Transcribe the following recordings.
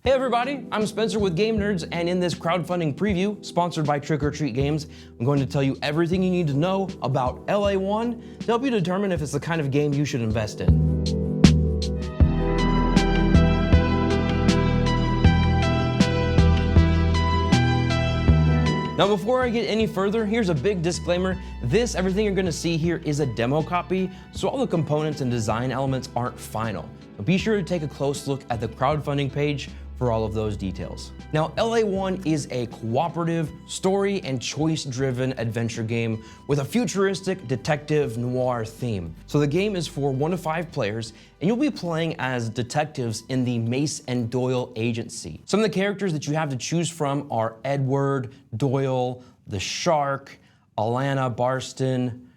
Hey everybody, I'm Spencer with Game Nerdz, and in this crowdfunding preview, sponsored by Trick or Treat Games, I'm going to tell you everything you need to know about LA-1 to help you determine if it's the kind of game you should invest in. Now before I get any further, here's a big disclaimer. Everything you're gonna see here is a demo copy, so all the components and design elements aren't final. But be sure to take a close look at the crowdfunding page for all of those details. Now, LA-1 is a cooperative, story and choice-driven adventure game with a futuristic detective noir theme. So the game is for 1 to 5 players, and you'll be playing as detectives in the Mace and Doyle agency. Some of the characters that you have to choose from are Edward, Doyle, the Shark, Alana Barston,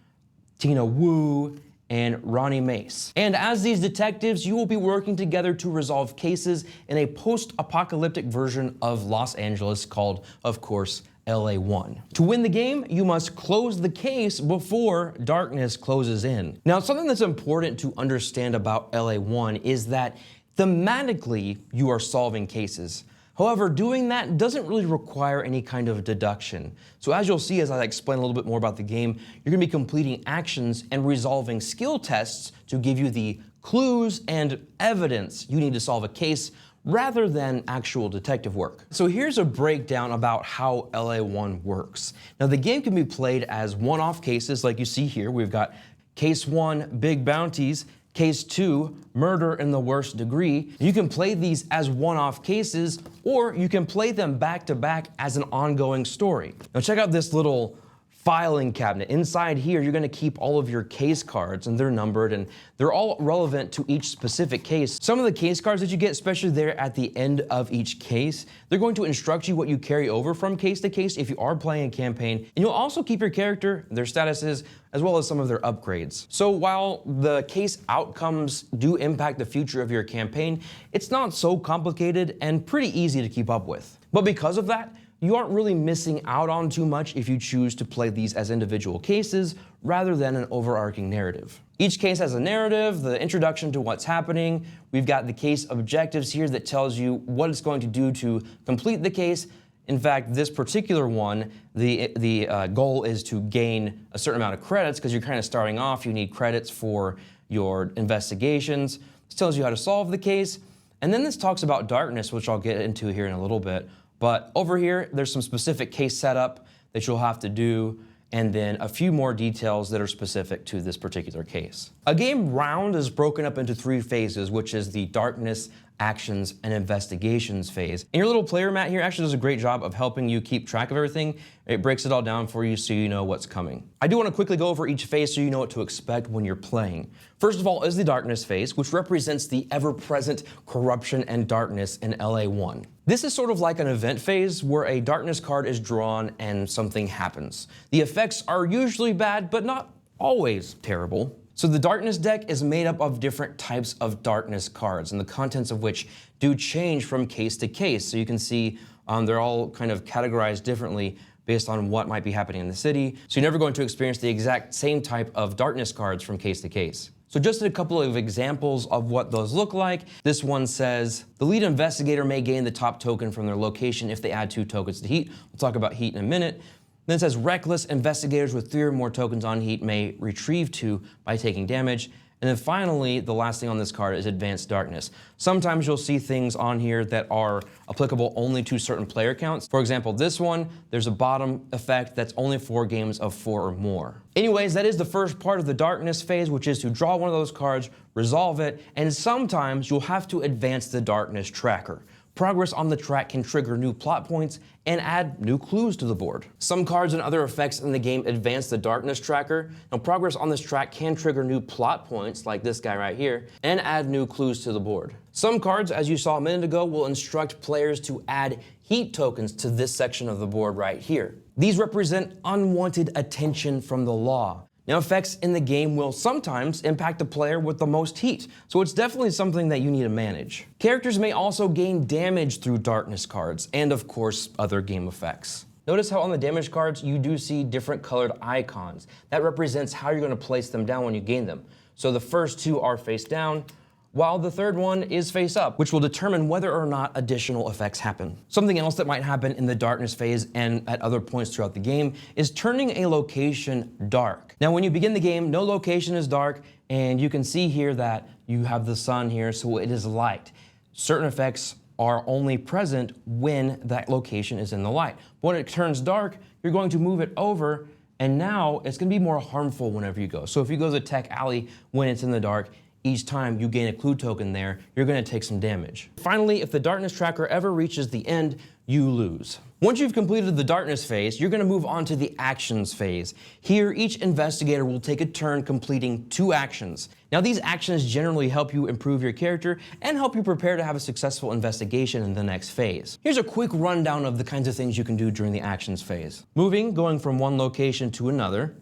Tina Wu, and Ronnie Mace. And as these detectives, you will be working together to resolve cases in a post-apocalyptic version of Los Angeles called, of course, LA-1. To win the game, you must close the case before darkness closes in. Now, something that's important to understand about LA-1 is that thematically, you are solving cases. However, doing that doesn't really require any kind of deduction. So as you'll see as I explain a little bit more about the game, you're gonna be completing actions and resolving skill tests to give you the clues and evidence you need to solve a case rather than actual detective work. So here's a breakdown about how LA-1 works. Now the game can be played as one-off cases like you see here. We've got case 1, big bounties, Case 2, murder in the worst degree. You can play these as one-off cases, or you can play them back to back as an ongoing story. Now check out this little filing cabinet. Inside here, you're gonna keep all of your case cards, and they're numbered, and they're all relevant to each specific case. Some of the case cards that you get, especially there at the end of each case, they're going to instruct you what you carry over from case to case if you are playing a campaign, and you'll also keep your character, their statuses, as well as some of their upgrades. So while the case outcomes do impact the future of your campaign, it's not so complicated and pretty easy to keep up with. But because of that, you aren't really missing out on too much if you choose to play these as individual cases rather than an overarching narrative. Each case has a narrative, the introduction to what's happening. We've got the case objectives here that tells you what it's going to do to complete the case. In fact, this particular one, the goal is to gain a certain amount of credits because you're kind of starting off. You need credits for your investigations. This tells you how to solve the case. And then this talks about darkness, which I'll get into here in a little bit. But over here, there's some specific case setup that you'll have to do, and then a few more details that are specific to this particular case. A game round is broken up into 3 phases, which is the darkness, actions, and investigations phase. And your little player mat here actually does a great job of helping you keep track of everything. It breaks it all down for you so you know what's coming. I do want to quickly go over each phase so you know what to expect when you're playing. First of all is the darkness phase, which represents the ever-present corruption and darkness in LA-1. This is sort of like an event phase where a darkness card is drawn and something happens. The effects are usually bad, but not always terrible. So the darkness deck is made up of different types of darkness cards, and the contents of which do change from case to case. So you can see they're all kind of categorized differently based on what might be happening in the city. So you're never going to experience the exact same type of darkness cards from case to case. So just a couple of examples of what those look like. This one says, the lead investigator may gain the top token from their location if they add 2 tokens to heat. We'll talk about heat in a minute. Then it says, reckless investigators with 3 or more tokens on heat may retrieve 2 by taking damage. And then finally, the last thing on this card is advanced darkness. Sometimes you'll see things on here that are applicable only to certain player counts. For example, this one, there's a bottom effect that's only for games of 4 or more. Anyways, that is the first part of the darkness phase, which is to draw one of those cards, resolve it, and sometimes you'll have to advance the darkness tracker. Progress on the track can trigger new plot points and add new clues to the board. Some cards and other effects in the game advance the darkness tracker. Now, progress on this track can trigger new plot points, like this guy right here, and add new clues to the board. Some cards, as you saw a minute ago, will instruct players to add heat tokens to this section of the board right here. These represent unwanted attention from the law. Now, effects in the game will sometimes impact the player with the most heat, so it's definitely something that you need to manage. Characters may also gain damage through darkness cards, and of course, other game effects. Notice how on the damage cards, you do see different colored icons. That represents how you're going to place them down when you gain them. So the first 2 are face down, while the third one is face up, which will determine whether or not additional effects happen. Something else that might happen in the darkness phase and at other points throughout the game is turning a location dark. Now, when you begin the game, no location is dark, and you can see here that you have the sun here, so it is light. Certain effects are only present when that location is in the light. When it turns dark, you're going to move it over, and now it's gonna be more harmful whenever you go. So if you go to Tech Alley when it's in the dark, each time you gain a clue token there, you're gonna take some damage. Finally, if the darkness tracker ever reaches the end, you lose. Once you've completed the darkness phase, you're gonna move on to the actions phase. Here, each investigator will take a turn completing 2 actions. Now, these actions generally help you improve your character and help you prepare to have a successful investigation in the next phase. Here's a quick rundown of the kinds of things you can do during the actions phase. Moving, going from one location to another.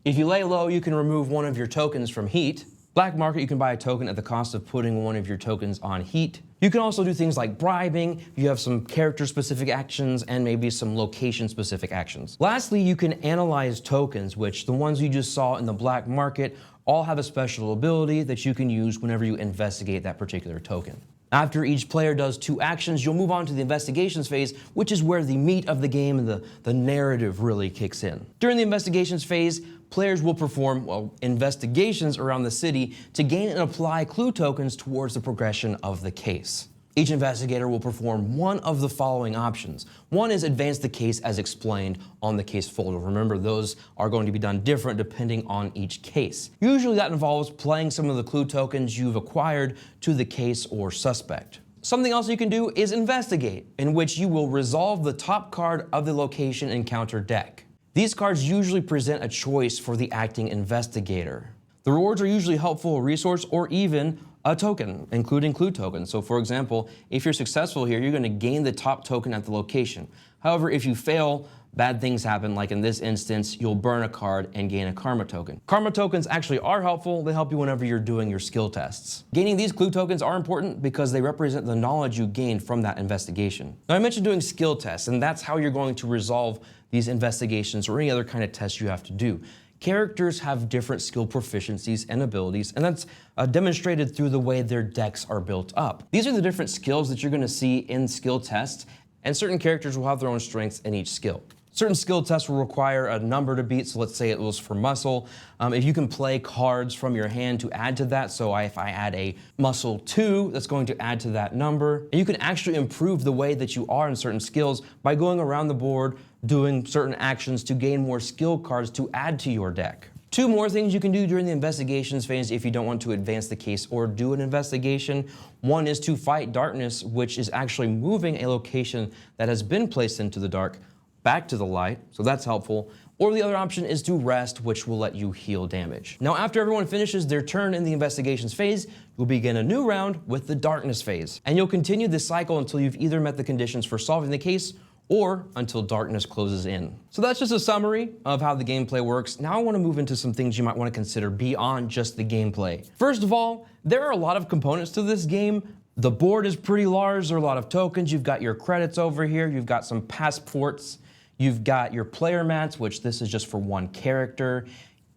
If you lay low, you can remove one of your tokens from heat. Black market, you can buy a token at the cost of putting one of your tokens on heat. You can also do things like bribing, you have some character-specific actions, and maybe some location-specific actions. Lastly, you can analyze tokens, which the ones you just saw in the black market all have a special ability that you can use whenever you investigate that particular token. After each player does 2 actions, you'll move on to the investigations phase, which is where the meat of the game and the narrative really kicks in. During the investigations phase, players will perform, investigations around the city to gain and apply clue tokens towards the progression of the case. Each investigator will perform one of the following options. One is advance the case as explained on the case folder. Remember, those are going to be done different depending on each case. Usually that involves playing some of the clue tokens you've acquired to the case or suspect. Something else you can do is investigate, in which you will resolve the top card of the location encounter deck. These cards usually present a choice for the acting investigator. The rewards are usually helpful, a resource, or even a token, including clue tokens. So for example, if you're successful here, you're gonna gain the top token at the location. However, if you fail, bad things happen, like in this instance, you'll burn a card and gain a karma token. Karma tokens actually are helpful. They help you whenever you're doing your skill tests. Gaining these clue tokens are important because they represent the knowledge you gained from that investigation. Now, I mentioned doing skill tests, and that's how you're going to resolve these investigations or any other kind of tests you have to do. Characters have different skill proficiencies and abilities, and that's demonstrated through the way their decks are built up. These are the different skills that you're gonna see in skill tests, and certain characters will have their own strengths in each skill. Certain skill tests will require a number to beat, so let's say it was for muscle. If you can play cards from your hand to add to that, so if I add a muscle 2, that's going to add to that number. And you can actually improve the way that you are in certain skills by going around the board, doing certain actions to gain more skill cards to add to your deck. 2 more things you can do during the investigations phase if you don't want to advance the case or do an investigation. One is to fight darkness, which is actually moving a location that has been placed into the dark back to the light, so that's helpful. Or the other option is to rest, which will let you heal damage. Now, after everyone finishes their turn in the investigations phase, you'll begin a new round with the darkness phase. And you'll continue this cycle until you've either met the conditions for solving the case or until darkness closes in. So that's just a summary of how the gameplay works. Now I want to move into some things you might want to consider beyond just the gameplay. First of all, there are a lot of components to this game. The board is pretty large, there are a lot of tokens. You've got your credits over here, you've got some passports, you've got your player mats, which this is just for one character.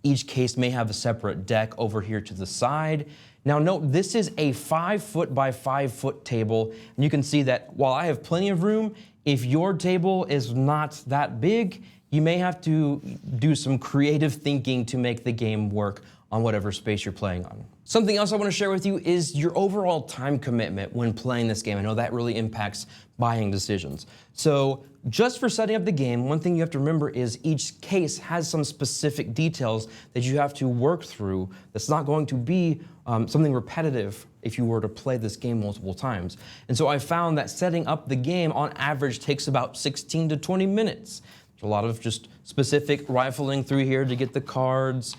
Each case may have a separate deck over here to the side. Now note, this is a 5-foot by 5-foot table, and you can see that while I have plenty of room, if your table is not that big, you may have to do some creative thinking to make the game work on whatever space you're playing on. Something else I want to share with you is your overall time commitment when playing this game. I know that really impacts buying decisions. So just for setting up the game, one thing you have to remember is each case has some specific details that you have to work through that's not going to be something repetitive if you were to play this game multiple times. And so I found that setting up the game on average takes about 16 to 20 minutes. There's a lot of just specific rifling through here to get the cards.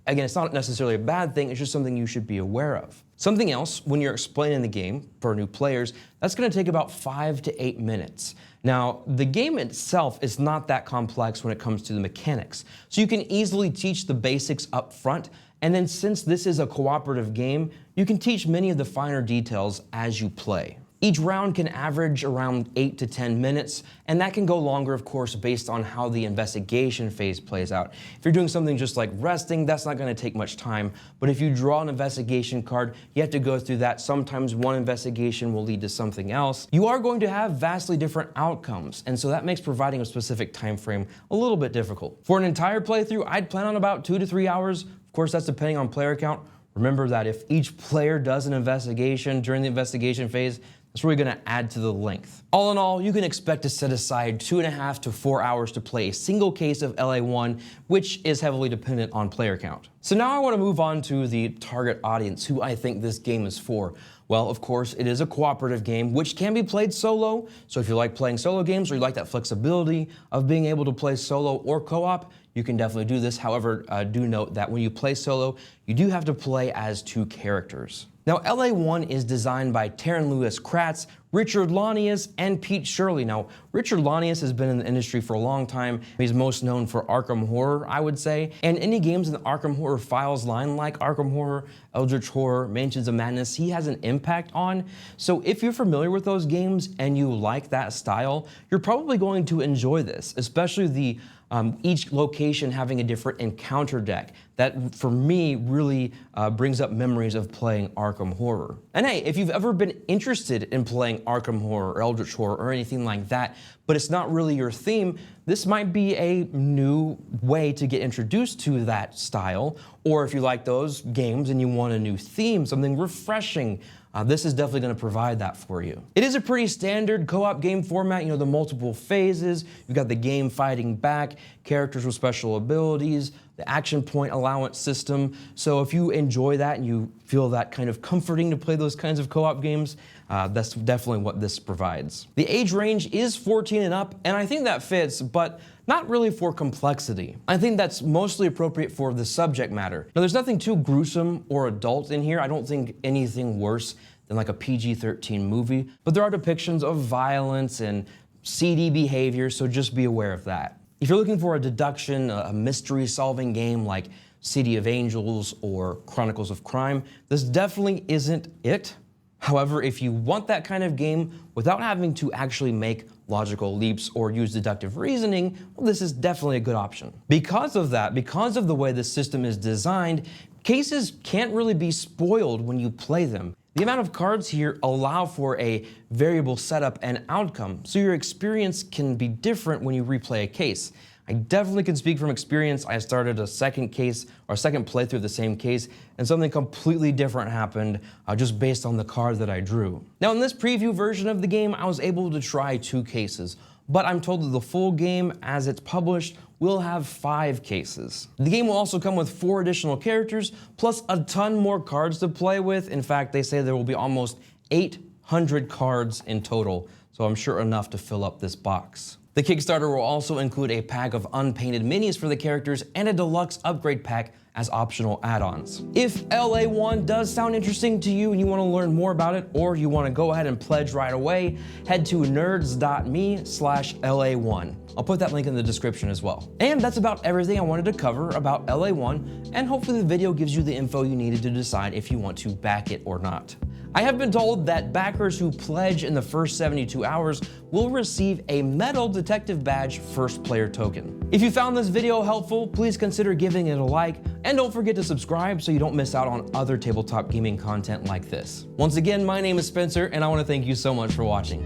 Again, it's not necessarily a bad thing, it's just something you should be aware of. Something else, when you're explaining the game for new players, that's gonna take about 5 to 8 minutes. Now, the game itself is not that complex when it comes to the mechanics, so you can easily teach the basics up front, and then since this is a cooperative game, you can teach many of the finer details as you play. Each round can average around 8 to 10 minutes, and that can go longer, of course, based on how the investigation phase plays out. If you're doing something just like resting, that's not going to take much time, but if you draw an investigation card, you have to go through that. Sometimes one investigation will lead to something else. You are going to have vastly different outcomes, and so that makes providing a specific time frame a little bit difficult. For an entire playthrough, I'd plan on about 2 to 3 hours. Of course, that's depending on player count. Remember that if each player does an investigation during the investigation phase, that's really going to add to the length. All in all, you can expect to set aside 2.5 to 4 hours to play a single case of LA-1, which is heavily dependent on player count. So now I want to move on to the target audience, who I think this game is for. Well, of course, it is a cooperative game, which can be played solo. So if you like playing solo games or you like that flexibility of being able to play solo or co-op, you can definitely do this. However, do note that when you play solo, you do have to play as 2 characters. Now, LA-1 is designed by Taran Lewis Kratz, Richard Launius, and Pete Shirey. Now, Richard Launius has been in the industry for a long time. He's most known for Arkham Horror, I would say, and any games in the Arkham Horror Files line, like Arkham Horror, Eldritch Horror, Mansions of Madness, he has an impact on. So if you're familiar with those games and you like that style, you're probably going to enjoy this, especially the each location having a different encounter deck. That, for me, really brings up memories of playing Arkham Horror. And hey, if you've ever been interested in playing Arkham Horror or Eldritch Horror or anything like that, but it's not really your theme, this might be a new way to get introduced to that style. Or if you like those games and you want a new theme, something refreshing, this is definitely going to provide that for you. It is a pretty standard co-op game format, the multiple phases. You've got the game fighting back, characters with special abilities, the action point allowance system. So if you enjoy that and you feel that kind of comforting to play those kinds of co-op games, that's definitely what this provides. The age range is 14 and up, and I think that fits, but not really for complexity. I think that's mostly appropriate for the subject matter. Now, there's nothing too gruesome or adult in here. I don't think anything worse than like a PG-13 movie, but there are depictions of violence and seedy behavior, so just be aware of that. If you're looking for a deduction, a mystery-solving game like City of Angels or Chronicles of Crime, this definitely isn't it. However, if you want that kind of game without having to actually make logical leaps or use deductive reasoning, well, this is definitely a good option. Because of that, because of the way the system is designed, cases can't really be spoiled when you play them. The amount of cards here allow for a variable setup and outcome, so your experience can be different when you replay a case. I definitely can speak from experience. I started a second case or a second playthrough of the same case, and something completely different happened just based on the card that I drew. Now, in this preview version of the game, I was able to try 2 cases, but I'm told that the full game, as it's published, will have 5 cases. The game will also come with 4 additional characters, plus a ton more cards to play with. In fact, they say there will be almost 800 cards in total, so I'm sure enough to fill up this box. The Kickstarter will also include a pack of unpainted minis for the characters and a deluxe upgrade pack as optional add-ons. If LA-1 does sound interesting to you and you want to learn more about it, or you want to go ahead and pledge right away, head to nerds.me/LA-1. I'll put that link in the description as well. And that's about everything I wanted to cover about LA-1, and hopefully the video gives you the info you needed to decide if you want to back it or not. I have been told that backers who pledge in the first 72 hours will receive a Metal Detective Badge First Player token. If you found this video helpful, please consider giving it a like, and don't forget to subscribe so you don't miss out on other tabletop gaming content like this. Once again, my name is Spencer, and I want to thank you so much for watching.